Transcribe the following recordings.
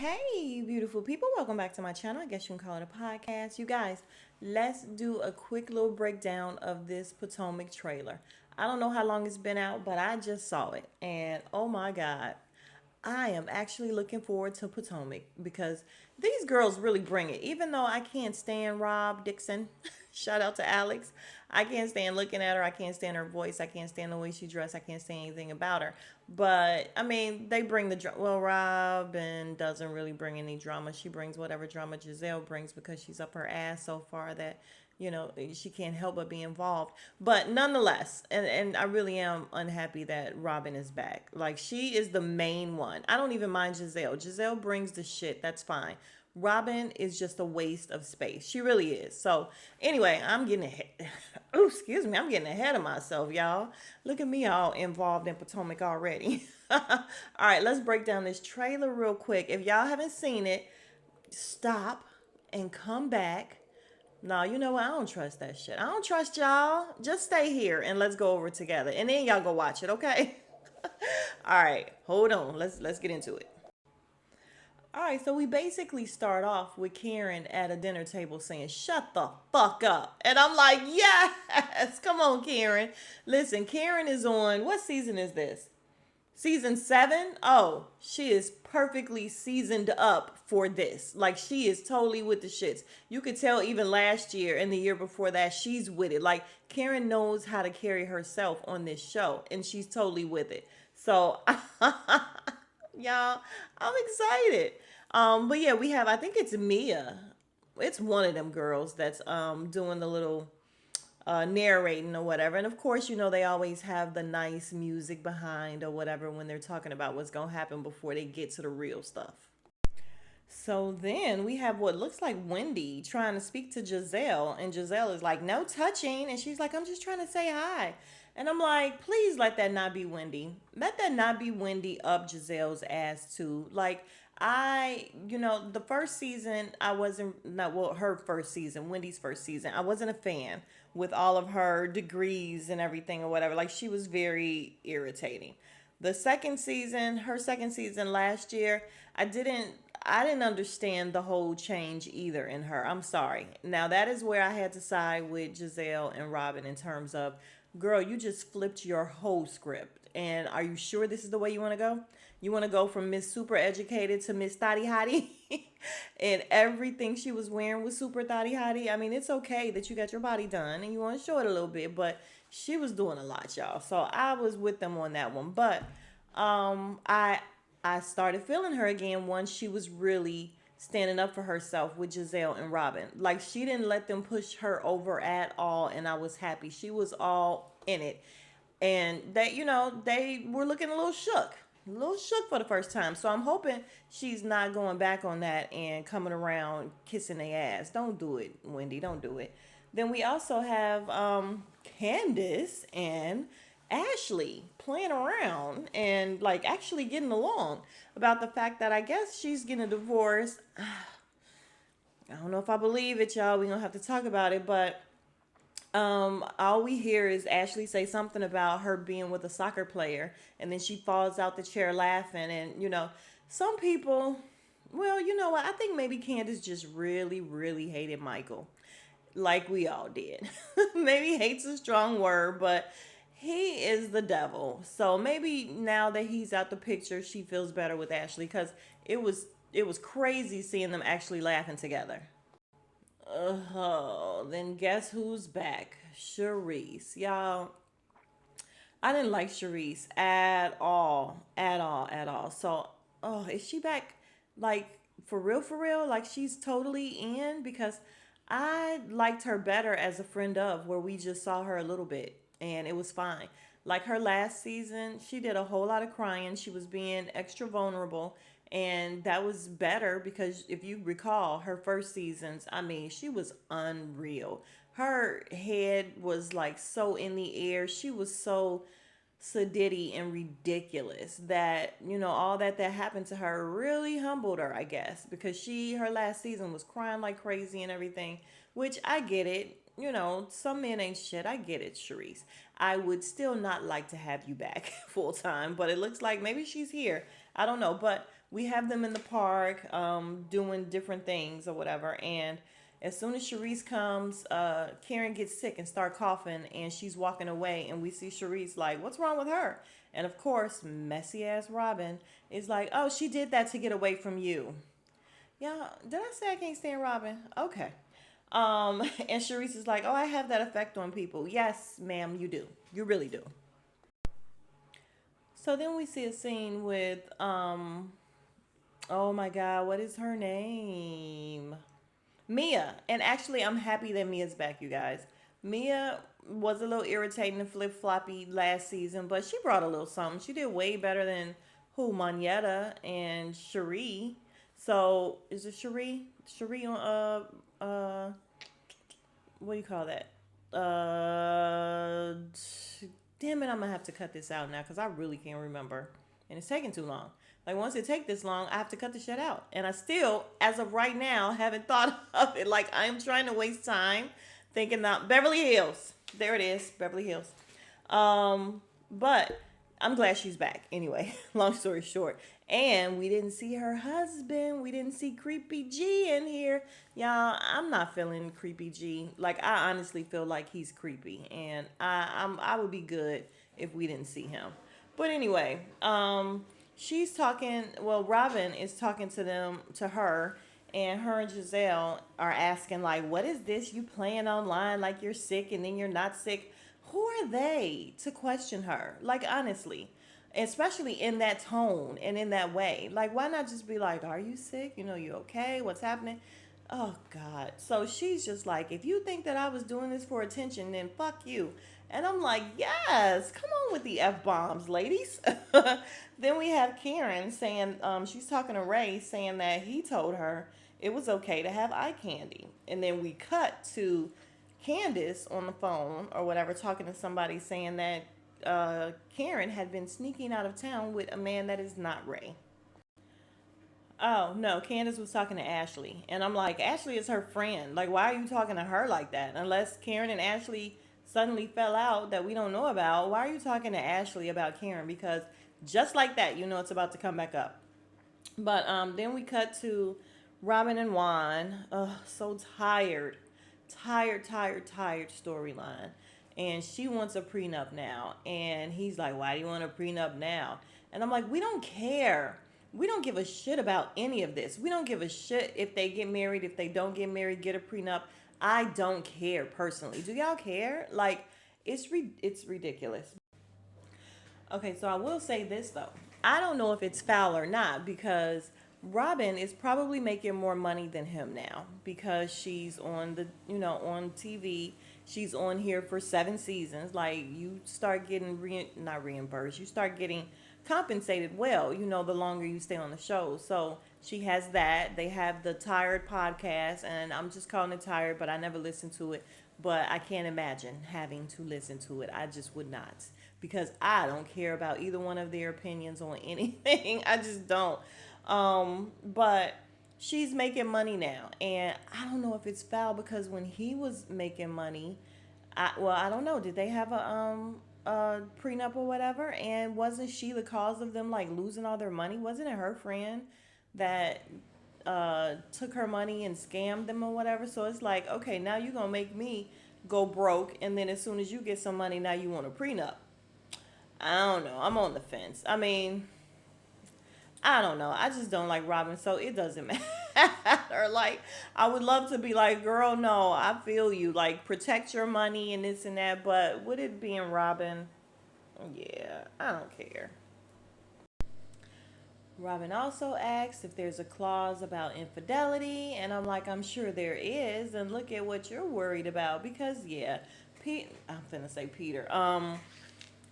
Hey, beautiful people. Welcome back to my channel. I guess you can call it a podcast. You guys, let's do a quick little breakdown of this Potomac trailer. I don't know how long it's been out, but I just saw it. And oh my God, I am actually looking forward to Potomac because these girls really bring it. Even though I can't stand Rob Dixon, shout out to Alex. I can't stand looking at her. I can't stand her voice. I can't stand the way she dressed. I can't stand anything about her. But I mean, they bring the well. Robin doesn't really bring any drama. She brings whatever drama Giselle brings because she's up her ass so far that she can't help but be involved. But nonetheless, and I really am unhappy that Robin is back. Like, she is the main one. I don't even mind Giselle. Giselle brings the shit. That's fine. Robin is just a waste of space. She really is. So anyway, I'm getting ahead. Oh, excuse me. I'm getting ahead of myself, y'all. Look at me all involved in Potomac already. All right, let's break down this trailer real quick. If y'all haven't seen it, stop and come back. No, you know what? I don't trust that shit. I don't trust y'all. Just stay here and let's go over it together. And then y'all go watch it, okay? All right, hold on. Let's get into it. All right, so we basically start off with Karen at a dinner table saying, "Shut the fuck up." And I'm like, "Yes, come on, Karen." Listen, Karen is on, what season is this? Season 7? Oh, she is perfectly seasoned up for this. Like, she is totally with the shits. You could tell even last year and the year before that, she's with it. Like, Karen knows how to carry herself on this show, and she's totally with it. So, y'all, I'm excited. But yeah, we have, I think it's Mia. It's one of them girls that's doing the little narrating or whatever. And of course, they always have the nice music behind or whatever when they're talking about what's going to happen before they get to the real stuff. So then we have what looks like Wendy trying to speak to Giselle, and Giselle is like, "No touching." And she's like, "I'm just trying to say hi." And I'm like, please let that not be Wendy. Let that not be Wendy up Giselle's ass too. Like, the first season, I wasn't, not, well, her first season, Wendy's first season, I wasn't a fan with all of her degrees and everything or whatever. Like, she was very irritating. The second season, her second season last year, I didn't understand the whole change either in her. I'm sorry. Now that is where I had to side with Giselle and Robin in terms of, girl, you just flipped your whole script. And are you sure this is the way you want to go? You want to go from Miss Super Educated to Miss Thotty Hottie? And everything she was wearing was super thotty hottie. I mean, it's okay that you got your body done and you want to show it a little bit, but she was doing a lot, y'all. So I was with them on that one. But I started feeling her again once she was really standing up for herself with Giselle and Robin. Like, she didn't let them push her over at all, and I was happy. She was all in it. And they were looking a little shook for the first time. So I'm hoping she's not going back on that and coming around kissing their ass. Don't do it, Wendy. Don't do it. Then we also have Candace and Ashley playing around and like actually getting along about the fact that I guess she's getting a divorce. I don't know if I believe it, y'all. We're gonna have to talk about it, but all we hear is Ashley say something about her being with a soccer player, and then she falls out the chair laughing. And some people, well, you know what? I think maybe Candace just really, really hated Michael, like we all did. Maybe hate's a strong word, but he is the devil. So maybe now that he's out the picture, she feels better with Ashley because it was crazy seeing them actually laughing together. Oh, then guess who's back? Charisse. Y'all, I didn't like Charisse at all. At all, at all. So, oh, is she back? Like, for real, for real? Like, she's totally in? Because I liked her better as a friend of, where we just saw her a little bit and it was fine. Like, her last season, she did a whole lot of crying. She was being extra vulnerable. And that was better because if you recall her first seasons, I mean, she was unreal. Her head was like so in the air. She was so sedity and ridiculous that all that happened to her really humbled her, I guess, because her last season was crying like crazy and everything, which I get it. Some men ain't shit. I get it, Sharice. I would still not like to have you back full time, but it looks like maybe she's here. I don't know, but we have them in the park doing different things or whatever. And as soon as Sharice comes, Karen gets sick and start coughing, and she's walking away, and we see Sharice like, "What's wrong with her?" And of course, messy ass Robin is like, "Oh, she did that to get away from you." Yeah, did I say I can't stand Robin? Okay. And Sharice is like, "Oh, I have that effect on people." Yes, ma'am, you do. You really do. So then we see a scene with oh my god, what is her name? Mia. And actually, I'm happy that Mia's back, you guys. Mia was a little irritating and flip floppy last season, but she brought a little something. She did way better than who Moneta and Cherie. So is it Cherie? Cherie on what do you call that? Uh, Damn it! I'm gonna have to cut this out now because I really can't remember, and it's taking too long. Like once it take this long, I have to cut the shit out, and I still, as of right now, haven't thought of it. Like I am trying to waste time thinking about Beverly Hills. There it is, Beverly Hills. But I'm glad she's back. Anyway, long story short. And we didn't see her husband. We didn't see Creepy G in here. Y'all, I'm not feeling Creepy G. Like I honestly feel like he's creepy. And I would be good if we didn't see him. But anyway, she's talking, well, Robin is talking to her, and her and Giselle are asking like, "What is this? You playing online like you're sick and then you're not sick?" Who are they to question her? Like honestly, especially in that tone and in that way. Like why not just be like, "Are you sick? You know, you okay? What's happening?" Oh God. So she's just like, "If you think that I was doing this for attention, then fuck you." And I'm like, "Yes, come on with the F bombs, ladies." Then we have Karen saying, she's talking to Ray saying that he told her it was okay to have eye candy. And then we cut to Candace on the phone or whatever talking to somebody saying that Karen had been sneaking out of town with a man that is not Ray. Oh no, Candace was talking to Ashley, and I'm like, Ashley is her friend. Like, why are you talking to her like that? Unless Karen and Ashley suddenly fell out that we don't know about, why are you talking to Ashley about Karen? Because just like that, you know it's about to come back up. But then we cut to Robin and Juan. Ugh, so tired, tired storyline. And she wants a prenup now, and he's like, "Why do you want a prenup now?" And I'm like, "We don't care. We don't give a shit about any of this. We don't give a shit if they get married, if they don't get married, get a prenup. I don't care personally. Do y'all care? Like, it's ridiculous." Okay, so I will say this though. I don't know if it's foul or not because Robin is probably making more money than him now because she's on on TV. She's on here for 7 seasons. Like you start getting not reimbursed. You start getting compensated well, the longer you stay on the show. So she has that. They have the Tired podcast, and I'm just calling it Tired, but I never listened to it. But I can't imagine having to listen to it. I just would not because I don't care about either one of their opinions on anything. I just don't. But she's making money now, and I don't know if it's foul because when he was making money, I don't know. Did they have a prenup or whatever? And wasn't she the cause of them like losing all their money? Wasn't it her friend that took her money and scammed them or whatever? So it's like, okay, now you're gonna make me go broke, and then as soon as you get some money, now you want a prenup. I don't know. I'm on the fence. I mean, I don't know. I just don't like Robin, so it doesn't matter. Like, I would love to be like, "Girl, no, I feel you. Like, protect your money and this and that." But would it be in Robin? Yeah, I don't care. Robin also asks if there's a clause about infidelity, and I'm like, I'm sure there is. And look at what you're worried about because yeah, I'm finna say Peter.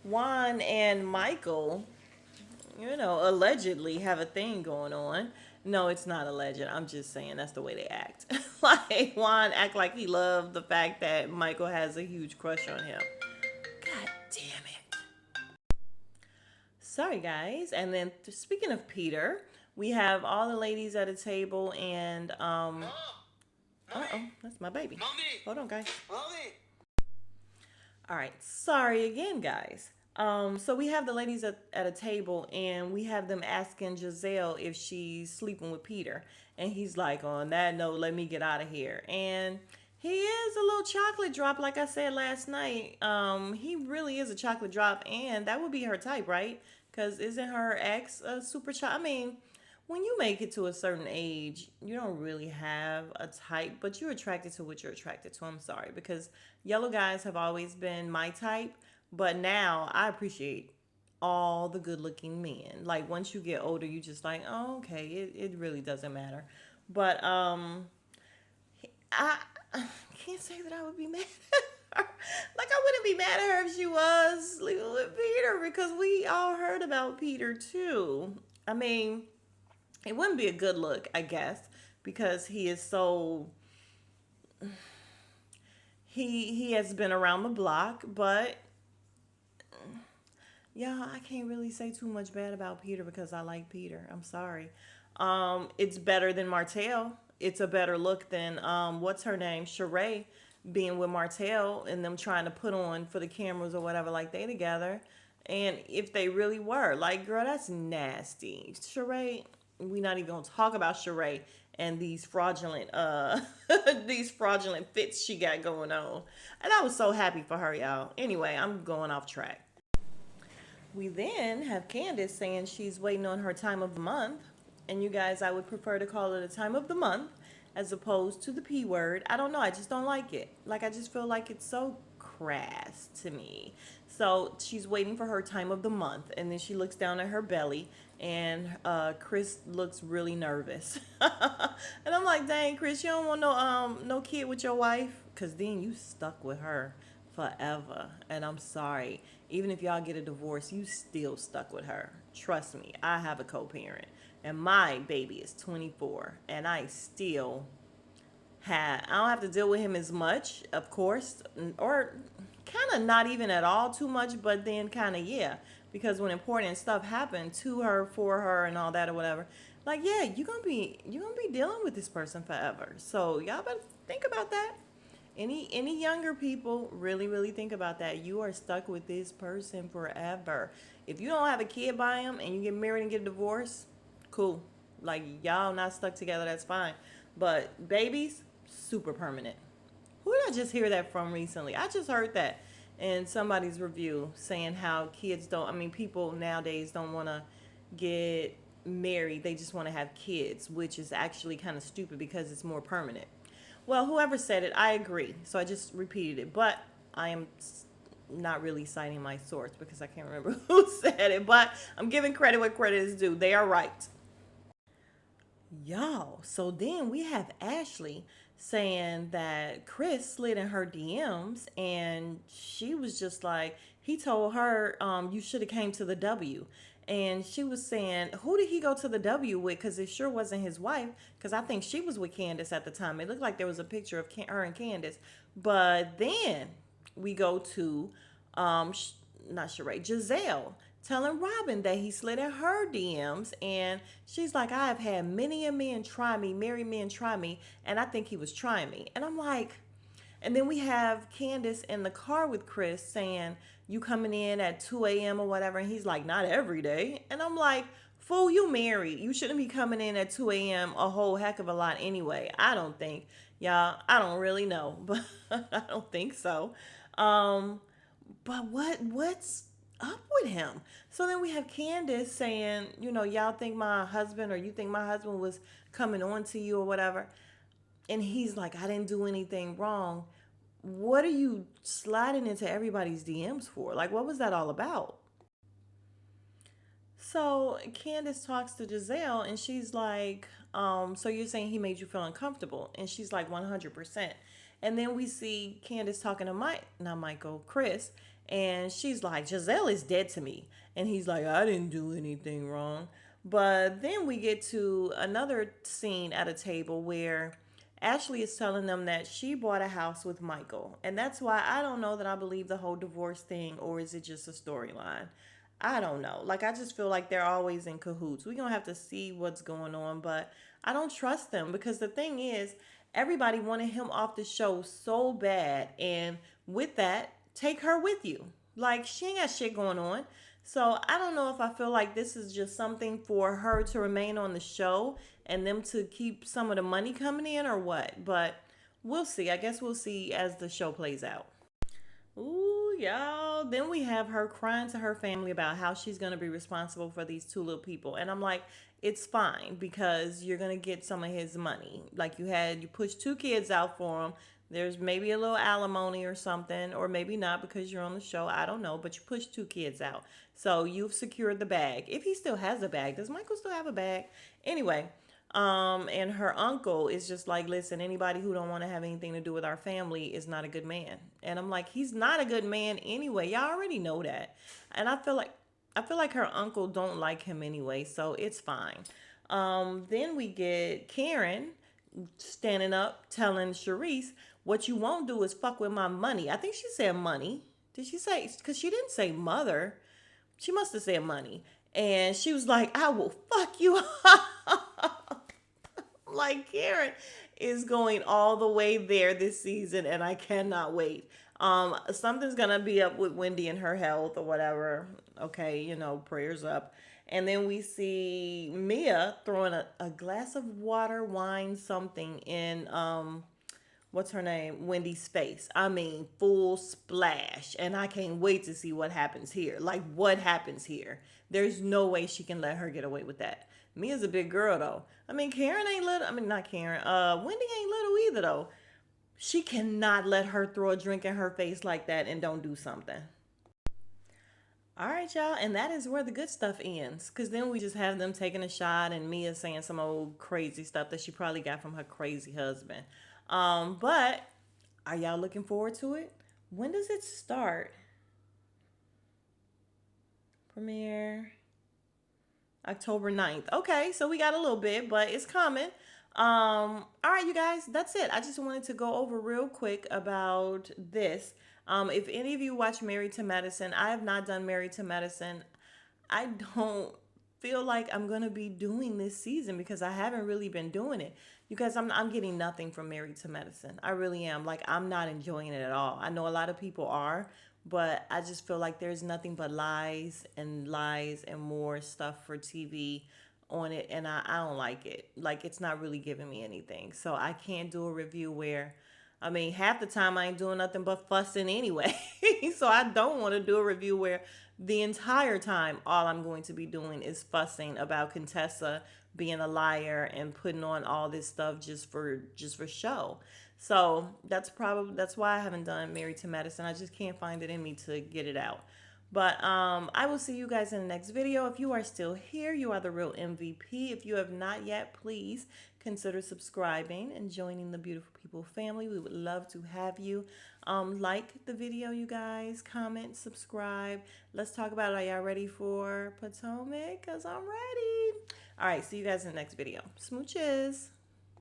Juan and Michael, allegedly have a thing going on. No, it's not alleged. I'm just saying that's the way they act. Like Juan act like he loved the fact that Michael has a huge crush on him. God damn it. Sorry, guys. And then speaking of Peter, we have all the ladies at a table, and that's my baby. Hold on, guys. All right, sorry again, guys. So we have the ladies at a table, and we have them asking Giselle if she's sleeping with Peter. And he's like, on that note, let me get out of here. And he is a little chocolate drop, like I said last night. He really is a chocolate drop, and that would be her type, right? Because isn't her ex a super chocolate? I mean, when you make it to a certain age, you don't really have a type, but you're attracted to what you're attracted to. I'm sorry, because yellow guys have always been my type, but now I appreciate all the good looking men. Like once you get older, you just like, oh, okay, it really doesn't matter. But I can't say that I would be mad at her. Like I wouldn't be mad at her if she was sleeping with Peter because we all heard about Peter too. I mean, it wouldn't be a good look, I guess, because he is so he has been around the block, but yeah, I can't really say too much bad about Peter because I like Peter. I'm sorry. It's better than Martell. It's a better look than what's her name, Sheree, being with Martell and them trying to put on for the cameras or whatever, like they together. And if they really were, like, girl, that's nasty. Sheree, we not even gonna talk about Sheree and these fraudulent these fraudulent fits she got going on. And I was so happy for her, y'all. Anyway, I'm going off track. We then have Candace saying she's waiting on her time of the month. And you guys, I would prefer to call it a time of the month as opposed to the P word. I don't know. I just don't like it. Like, I just feel like it's so crass to me. So she's waiting for her time of the month. And then she looks down at her belly. And Chris looks really nervous. And I'm like, dang, Chris, you don't want no kid with your wife? Because then you stuck with her forever. And I'm sorry. Even if y'all get a divorce, you still stuck with her. Trust me, I have a co-parent. And my baby is 24. And I don't have to deal with him as much, of course. Or kind of not even at all too much, but then kind of, yeah. Because when important stuff happened to her, for her, and all that or whatever, like, yeah, you're gonna be dealing with this person forever. So y'all better think about that. Any younger people, really think about that. You are stuck with this person forever. If you don't have a kid by him and you get married and get a divorce, cool. Like y'all not stuck together, that's fine. But babies, super permanent. Who did I just hear that from recently? I just heard that in somebody's review saying how people nowadays don't want to get married. They just want to have kids, which is actually kind of stupid because it's more permanent. Well, whoever said it, I agree. So I just repeated it. But I am not really citing my source because I can't remember who said it. But I'm giving credit where credit is due. They are right. Y'all, so then we have Ashley saying that Chris slid in her DMs and she was just like, he told her, you should have came to the W. And she was saying, who did he go to the W with? Because it sure wasn't his wife. Because I think she was with Candace at the time. It looked like there was a picture of her and Candace. But then we go to, not Sheree, Giselle telling Robin that he slid in her DMs. And she's like, I have had many a man try me, married men try me. And I think he was trying me. And I'm like, and then we have Candace in the car with Chris saying, you coming in at 2 a.m. or whatever. And he's like, not every day. And I'm like, fool, you married. You shouldn't be coming in at 2 a.m. a whole heck of a lot anyway. I don't think. Y'all, I don't really know. But I don't think so. But what's up with him? So then we have Candace saying, y'all think my husband or you think my husband was coming on to you or whatever. And he's like, I didn't do anything wrong. What are you sliding into everybody's DMs for? Like, what was that all about? So Candace talks to Giselle and she's like, so you're saying he made you feel uncomfortable? And she's like, 100%. And then we see Candace talking to Chris. And she's like, Giselle is dead to me. And he's like, I didn't do anything wrong. But then we get to another scene at a table where Ashley is telling them that she bought a house with Michael. And that's why I don't know that I believe the whole divorce thing, or is it just a storyline? I don't know. Like, I just feel like they're always in cahoots. We're going to have to see what's going on, but I don't trust them because the thing is, everybody wanted him off the show so bad. And with that, take her with you. Like, she ain't got shit going on. So I don't know if I feel like this is just something for her to remain on the show and them to keep some of the money coming in or what. But we'll see. I guess we'll see as the show plays out. Ooh, y'all. Then we have her crying to her family about how she's going to be responsible for these two little people. And I'm like, it's fine because you're going to get some of his money. Like you pushed two kids out for him. There's maybe a little alimony or something, or maybe not because you're on the show. I don't know. But you pushed two kids out. So you've secured the bag. If he still has a bag, does Michael still have a bag? Anyway, and her uncle is just like, listen, anybody who don't want to have anything to do with our family is not a good man. And I'm like, he's not a good man anyway. Y'all already know that. And I feel like her uncle don't like him anyway, so it's fine. Then we get Karen standing up telling Sharice, what you won't do is fuck with my money. I think she said money. Did she say? Because she didn't say mother. She must have said money. And she was like, I will fuck you up. Like, Karen is going all the way there this season, and I cannot wait. Something's gonna be up with Wendy and her health or whatever. Okay, prayers up. And then we see Mia throwing a glass of water, wine, something in what's her name? Wendy's face. I mean, full splash. And I can't wait to see what happens here. Like, what happens here? There's no way she can let her get away with that. Mia's a big girl, though. I mean, Karen ain't little. I mean, not Karen. Wendy ain't little either, though. She cannot let her throw a drink in her face like that and don't do something. All right, y'all. And that is where the good stuff ends. Because then we just have them taking a shot and Mia saying some old crazy stuff that she probably got from her crazy husband. But are y'all looking forward to it? When does it start? Premiere October 9th. Okay, so we got a little bit, but it's coming. All right, you guys, that's it. I just wanted to go over real quick about this. If any of you watch Married to Medicine, I have not done Married to Medicine. I don't feel like I'm gonna be doing this season because I haven't really been doing it. Because I'm getting nothing from Married to Medicine. I really am. Like, I'm not enjoying it at all. I know a lot of people are, but I just feel like there's nothing but lies and more stuff for TV on it, and I don't like it. Like, it's not really giving me anything. So I can't do a review where, I mean, half the time I ain't doing nothing but fussing anyway. So I don't want to do a review where the entire time all I'm going to be doing is fussing about Contessa being a liar and putting on all this stuff just for show. So that's why I haven't done Married to Medicine. I just can't find it in me to get it out. But I will see you guys in the next video. If you are still here, you are the real MVP. If you have not yet, please consider subscribing and joining the Beautiful People family. We would love to have you. Like the video, you guys. Comment, subscribe. Let's talk about it. Are y'all ready for Potomac? Because I'm ready. All right, see you guys in the next video. Smooches.